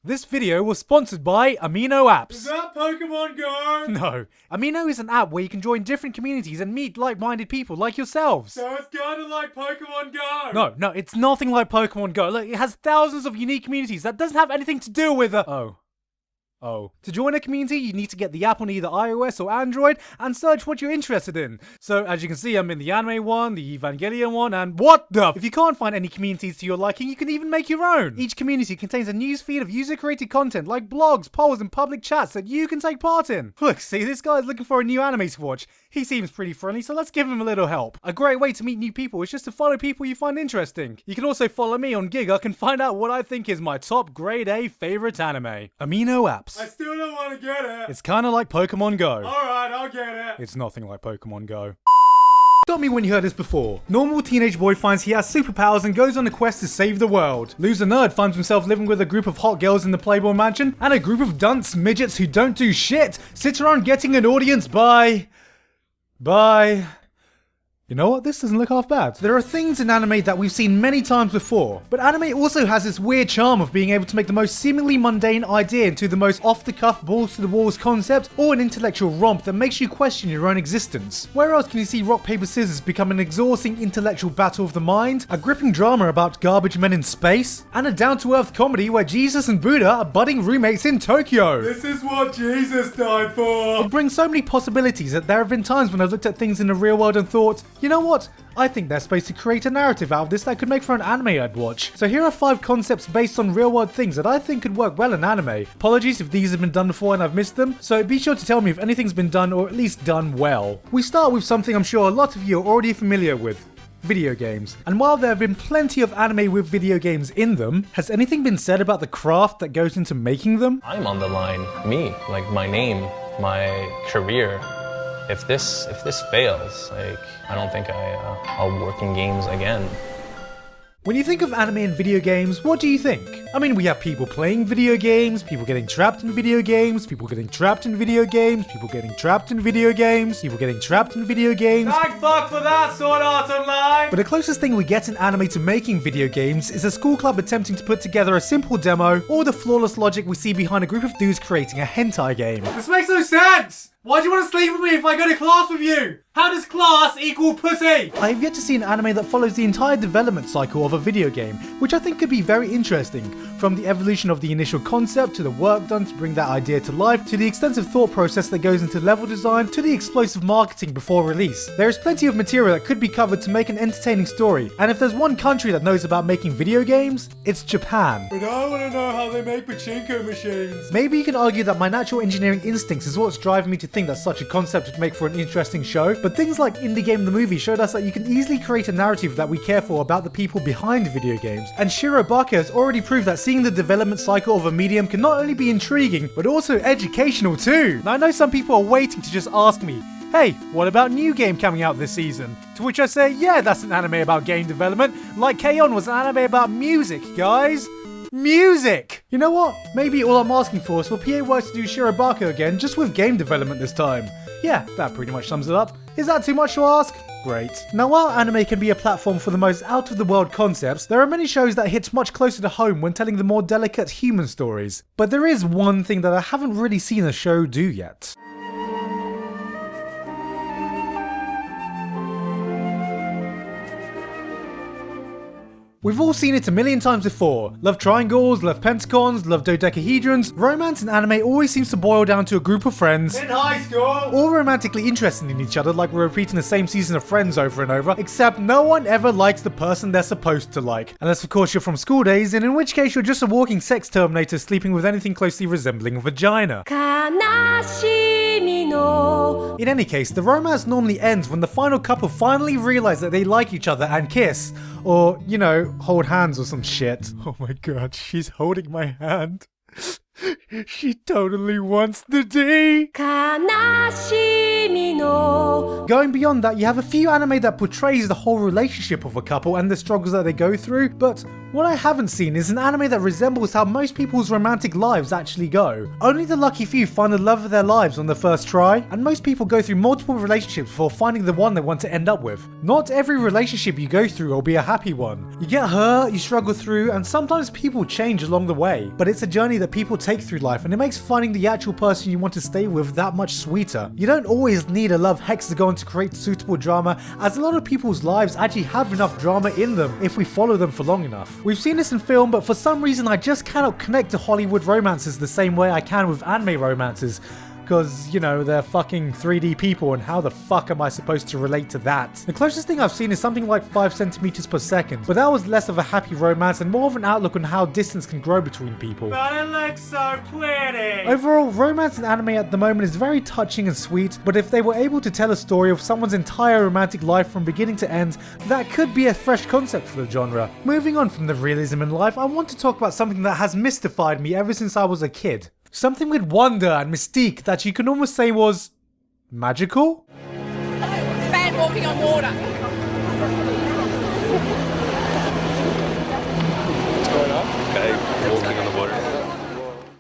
This video was sponsored by Amino Apps. Is that Pokemon Go? No. Amino is an app where you can join different communities and meet like-minded people like yourselves. So it's kind of like Pokemon Go. No, it's nothing like Pokemon Go. Look, it has thousands of unique communities. That doesn't have anything to do with To join a community, you need to get the app on either iOS or Android and search what you're interested in. So, as you can see, I'm in the anime one, the Evangelion one, and what the? If you can't find any communities to your liking, you can even make your own. Each community contains a newsfeed of user-created content like blogs, polls, and public chats that you can take part in. Look, see, this guy's looking for a new anime to watch. He seems pretty friendly, so let's give him a little help. A great way to meet new people is just to follow people you find interesting. You can also follow me on Gigguk and find out what I think is my top grade A favorite anime. Amino Apps. I still don't want to get it. It's kinda like Pokemon Go. Alright, I'll get it. It's nothing like Pokemon Go. Got me when you heard this before. Normal teenage boy finds he has superpowers and goes on a quest to save the world. Loser nerd finds himself living with a group of hot girls in the Playboy Mansion, and a group of dunce midgets who don't do shit sit around getting an audience by... You know what? This doesn't look half bad. There are things in anime that we've seen many times before, but anime also has this weird charm of being able to make the most seemingly mundane idea into the most off-the-cuff, balls-to-the-walls concept, or an intellectual romp that makes you question your own existence. Where else can you see rock, paper, scissors become an exhausting intellectual battle of the mind, a gripping drama about garbage men in space, and a down-to-earth comedy where Jesus and Buddha are budding roommates in Tokyo? This is what Jesus died for. It brings so many possibilities that there have been times when I've looked at things in the real world and thought, you know what? I think there's space to create a narrative out of this that could make for an anime I'd watch. So here are 5 concepts based on real world things that I think could work well in anime. Apologies if these have been done before and I've missed them, so be sure to tell me if anything's been done or at least done well. We start with something I'm sure a lot of you are already familiar with. Video games. And while there have been plenty of anime with video games in them, has anything been said about the craft that goes into making them? I'm on the line. Me. Like my name, my career. If this fails, like, I don't think I'll work in games again. When you think of anime and video games, what do you think? I mean, we have people playing video games, people getting trapped in video games, people getting trapped in video games, people getting trapped in video games, people getting trapped in video games. Thank fuck for that, Sword Art Online! But the closest thing we get in anime to making video games is a school club attempting to put together a simple demo, or the flawless logic we see behind a group of dudes creating a hentai game. This makes no sense! Why do you want to sleep with me if I go to class with you? How does class equal pussy? I have yet to see an anime that follows the entire development cycle of a video game, which I think could be very interesting. From the evolution of the initial concept, to the work done to bring that idea to life, to the extensive thought process that goes into level design, to the explosive marketing before release. There is plenty of material that could be covered to make an entertaining story, and if there's one country that knows about making video games, it's Japan. But I want to know how they make pachinko machines. Maybe you can argue that my natural engineering instincts is what's driving me to think that such a concept would make for an interesting show, but things like Indie Game the Movie showed us that you can easily create a narrative that we care for about the people behind video games, and Shirobaka has already proved that seeing the development cycle of a medium can not only be intriguing, but also educational too. Now I know some people are waiting to just ask me, hey, what about new game coming out this season? To which I say, yeah, that's an anime about game development, like K-On! Was an anime about music, guys. Music! You know what? Maybe all I'm asking for is for PA Works to do Shirobaka again, just with game development this time. Yeah, that pretty much sums it up. Is that too much to ask? Great. Now while anime can be a platform for the most out-of-the-world concepts, there are many shows that hit much closer to home when telling the more delicate human stories. But there is one thing that I haven't really seen a show do yet. We've all seen it a million times before. Love triangles, love pentagons, love dodecahedrons. Romance in anime always seems to boil down to a group of friends, In high school! all romantically interested in each other, like we're repeating the same season of Friends over and over, except no one ever likes the person they're supposed to like. Unless of course you're from school days, and in which case you're just a walking sex terminator sleeping with anything closely resembling a vagina. In any case, the romance normally ends when the final couple finally realize that they like each other and kiss. Or, you know, hold hands or some shit. Oh my god, she's holding my hand. She totally wants the D. Going beyond that, you have a few anime that portrays the whole relationship of a couple and the struggles that they go through, but what I haven't seen is an anime that resembles how most people's romantic lives actually go. Only the lucky few find the love of their lives on the first try, and most people go through multiple relationships before finding the one they want to end up with. Not every relationship you go through will be a happy one. You get hurt, you struggle through, and sometimes people change along the way, but it's a journey that people take through life, and it makes finding the actual person you want to stay with that much sweeter. You don't always need a love hexagon to create suitable drama, as a lot of people's lives actually have enough drama in them if we follow them for long enough. We've seen this in film, but for some reason I just cannot connect to Hollywood romances the same way I can with anime romances. Because, you know, they're fucking 3D people, and how the fuck am I supposed to relate to that? The closest thing I've seen is something like 5 centimeters per second, but that was less of a happy romance and more of an outlook on how distance can grow between people. But it looks so pretty! Overall, romance in anime at the moment is very touching and sweet, but if they were able to tell a story of someone's entire romantic life from beginning to end, that could be a fresh concept for the genre. Moving on from the realism in life, I want to talk about something that has mystified me ever since I was a kid. Something with wonder and mystique that you can almost say was magical? It's a man walking on water. What's going on? Okay, walking on the water.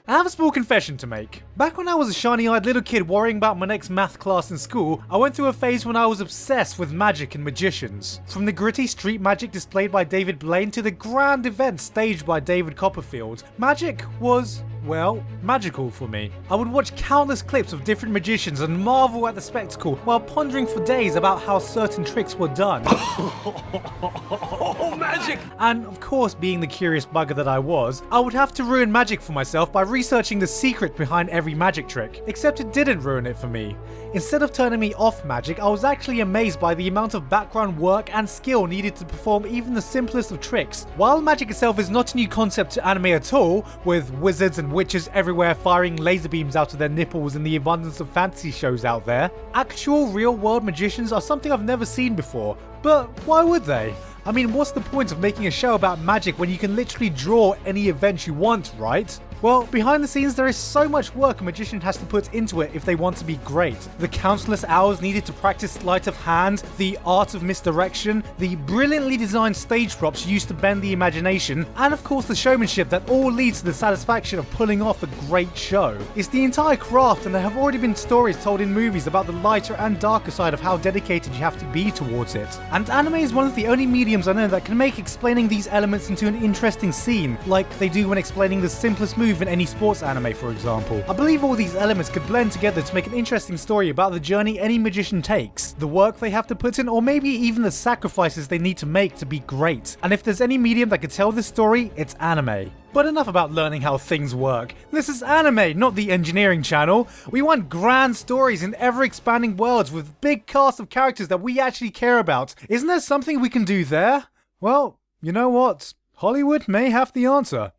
I have a small confession to make. Back when I was a shiny-eyed little kid worrying about my next math class in school, I went through a phase when I was obsessed with magic and magicians. From the gritty street magic displayed by David Blaine to the grand events staged by David Copperfield, magic was, well, magical for me. I would watch countless clips of different magicians and marvel at the spectacle while pondering for days about how certain tricks were done. Oh, magic! And of course, being the curious bugger that I was, I would have to ruin magic for myself by researching the secret behind every magic trick. Except it didn't ruin it for me. Instead of turning me off magic, I was actually amazed by the amount of background work and skill needed to perform even the simplest of tricks. While magic itself is not a new concept to anime at all, with wizards and witches everywhere firing laser beams out of their nipples in the abundance of fantasy shows out there, actual real-world magicians are something I've never seen before. But why would they? I mean, what's the point of making a show about magic when you can literally draw any event you want, right? Well, behind the scenes there is so much work a magician has to put into it if they want to be great. The countless hours needed to practice sleight of hand, the art of misdirection, the brilliantly designed stage props used to bend the imagination, and of course the showmanship that all leads to the satisfaction of pulling off a great show. It's the entire craft, and there have already been stories told in movies about the lighter and darker side of how dedicated you have to be towards it. And anime is one of the only mediums I know that can make explaining these elements into an interesting scene, like they do when explaining the simplest move in any sports anime, for example. I believe all these elements could blend together to make an interesting story about the journey any magician takes, the work they have to put in, or maybe even the sacrifices they need to make to be great. And if there's any medium that could tell this story, it's anime. But enough about learning how things work. This is anime, not the engineering channel. We want grand stories in ever-expanding worlds with big casts of characters that we actually care about. Isn't there something we can do there? Well, you know what? Hollywood may have the answer.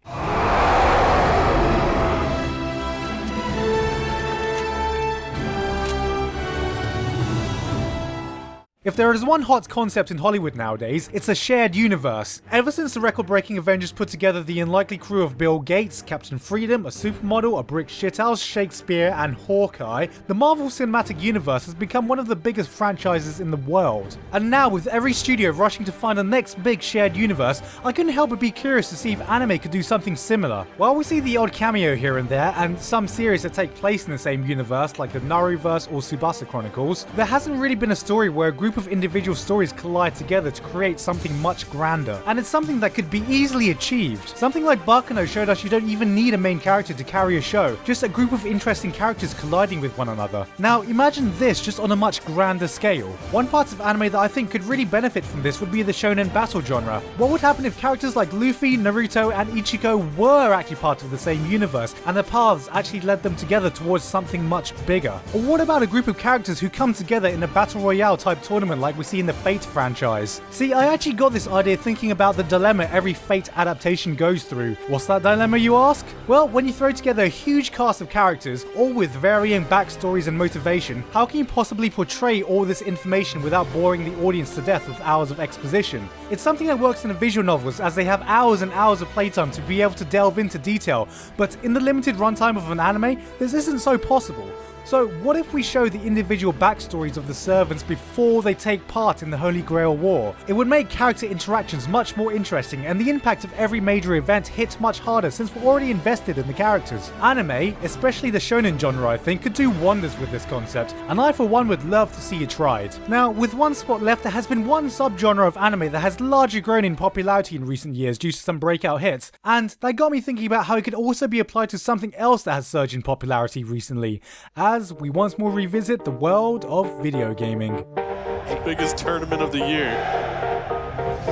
If there is one hot concept in Hollywood nowadays, it's a shared universe. Ever since the record-breaking Avengers put together the unlikely crew of Bill Gates, Captain Freedom, a supermodel, a brick shithouse, Shakespeare, and Hawkeye, the Marvel Cinematic Universe has become one of the biggest franchises in the world. And now, with every studio rushing to find the next big shared universe, I couldn't help but be curious to see if anime could do something similar. While we see the odd cameo here and there, and some series that take place in the same universe, like the Naruverse or Tsubasa Chronicles, there hasn't really been a story where a group of individual stories collide together to create something much grander, and it's something that could be easily achieved. Something like Baccano showed us you don't even need a main character to carry a show, just a group of interesting characters colliding with one another. Now imagine this just on a much grander scale. One part of anime that I think could really benefit from this would be the shonen battle genre. What would happen if characters like Luffy, Naruto, and Ichigo were actually part of the same universe, and their paths actually led them together towards something much bigger? Or what about a group of characters who come together in a battle royale type tournament tournament like we see in the Fate franchise. See, I actually got this idea thinking about the dilemma every Fate adaptation goes through. What's that dilemma, you ask? Well, when you throw together a huge cast of characters, all with varying backstories and motivation, how can you possibly portray all this information without boring the audience to death with hours of exposition? It's something that works in the visual novels, as they have hours and hours of playtime to be able to delve into detail, but in the limited runtime of an anime, this isn't so possible. So what if we show the individual backstories of the servants before they take part in the Holy Grail War? It would make character interactions much more interesting, and the impact of every major event hit much harder since we're already invested in the characters. Anime, especially the shonen genre, I think, could do wonders with this concept, and I for one would love to see it tried. Now, with one spot left, there has been one subgenre of anime that has largely grown in popularity in recent years due to some breakout hits, and that got me thinking about how it could also be applied to something else that has surged in popularity recently, as we once more revisit the world of video gaming. The biggest tournament of the year.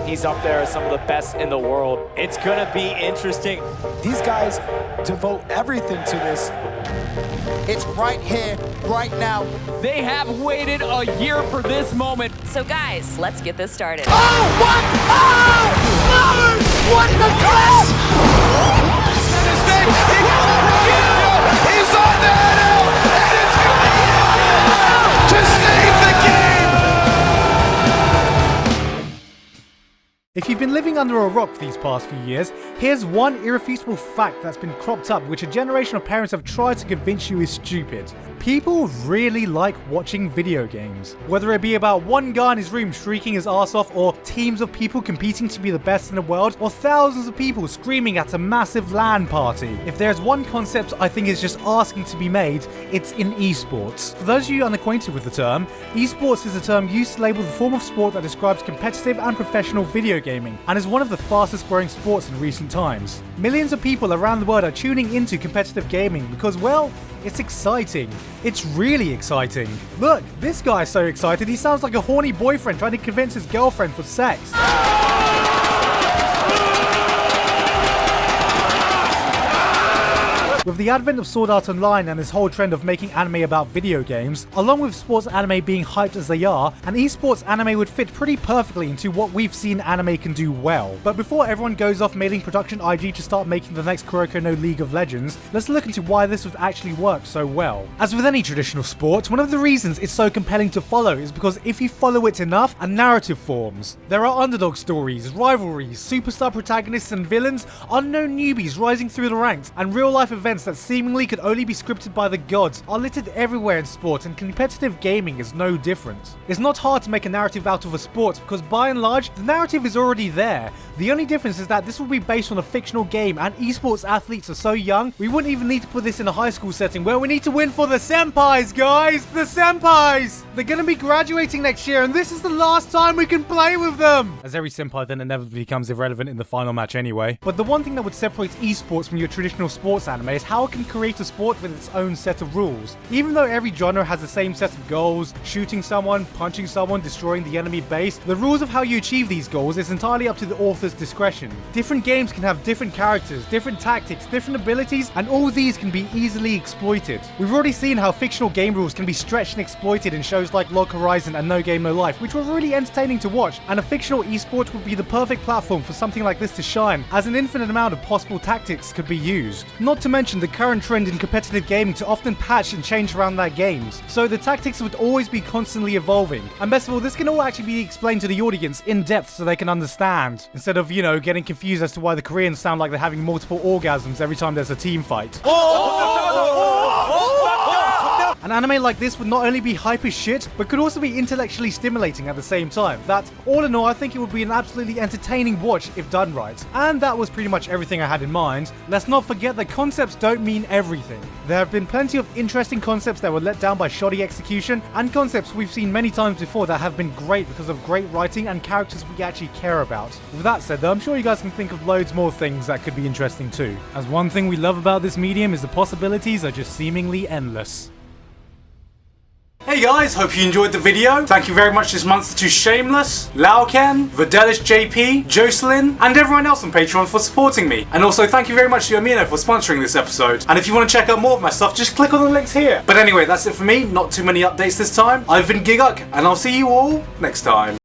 He's up there as some of the best in the world. It's gonna be interesting. These guys devote everything to this. It's right here, right now. They have waited a year for this moment. So guys, let's get this started. Oh, what? Oh, no! What the crap? He's on there now, and it's going to save the game! If you've been living under a rock these past few years, here's one irrefutable fact that's been cropped up which a generation of parents have tried to convince you is stupid. People really like watching video games. Whether it be about one guy in his room shrieking his ass off, or teams of people competing to be the best in the world, or thousands of people screaming at a massive LAN party. If there's one concept I think is just asking to be made, it's in esports. For those of you unacquainted with the term, esports is a term used to label the form of sport that describes competitive and professional video gaming, and is one of the fastest growing sports in recent times. Millions of people around the world are tuning into competitive gaming because, well, it's exciting. It's really exciting. Look, this guy's so excited he sounds like a horny boyfriend trying to convince his girlfriend for sex. With the advent of Sword Art Online and this whole trend of making anime about video games, along with sports anime being hyped as they are, an esports anime would fit pretty perfectly into what we've seen anime can do well. But before everyone goes off mailing production IG to start making the next Kuroko no League of Legends, let's look into why this would actually work so well. As with any traditional sport, one of the reasons it's so compelling to follow is because if you follow it enough, a narrative forms. There are underdog stories, rivalries, superstar protagonists and villains, unknown newbies rising through the ranks, and real-life events that seemingly could only be scripted by the gods are littered everywhere in sport, and competitive gaming is no different. It's not hard to make a narrative out of a sport because by and large, the narrative is already there. The only difference is that this will be based on a fictional game, and esports athletes are so young, we wouldn't even need to put this in a high school setting where we need to win for the senpais, guys! The senpais! They're gonna be graduating next year, and this is the last time we can play with them! As every senpai then inevitably becomes irrelevant in the final match anyway. But the one thing that would separate esports from your traditional sports anime is how it can create a sport with its own set of rules. Even though every genre has the same set of goals, shooting someone, punching someone, destroying the enemy base, the rules of how you achieve these goals is entirely up to the author's discretion. Different games can have different characters, different tactics, different abilities, and all these can be easily exploited. We've already seen how fictional game rules can be stretched and exploited in shows like Log Horizon and No Game No Life, which were really entertaining to watch, and a fictional esport would be the perfect platform for something like this to shine, as an infinite amount of possible tactics could be used. Not to mention the current trend in competitive gaming to often patch and change around their games, so the tactics would always be constantly evolving. And best of all, this can all actually be explained to the audience in depth so they can understand, instead of, getting confused as to why the Koreans sound like they're having multiple orgasms every time there's a team fight. An anime like this would not only be hype as shit, but could also be intellectually stimulating at the same time. That, all in all, I think it would be an absolutely entertaining watch if done right. And that was pretty much everything I had in mind. Let's not forget that concepts don't mean everything. There have been plenty of interesting concepts that were let down by shoddy execution, and concepts we've seen many times before that have been great because of great writing and characters we actually care about. With that said though, I'm sure you guys can think of loads more things that could be interesting too. As one thing we love about this medium is the possibilities are just seemingly endless. Hey guys, hope you enjoyed the video. Thank you very much this month to ShameLess, Laioken, VerdelishJP, Jocelyn, and everyone else on Patreon for supporting me. And also thank you very much to Amino for sponsoring this episode. And if you want to check out more of my stuff, just click on the links here. But anyway, that's it for me. Not too many updates this time. I've been Gigguk, and I'll see you all next time.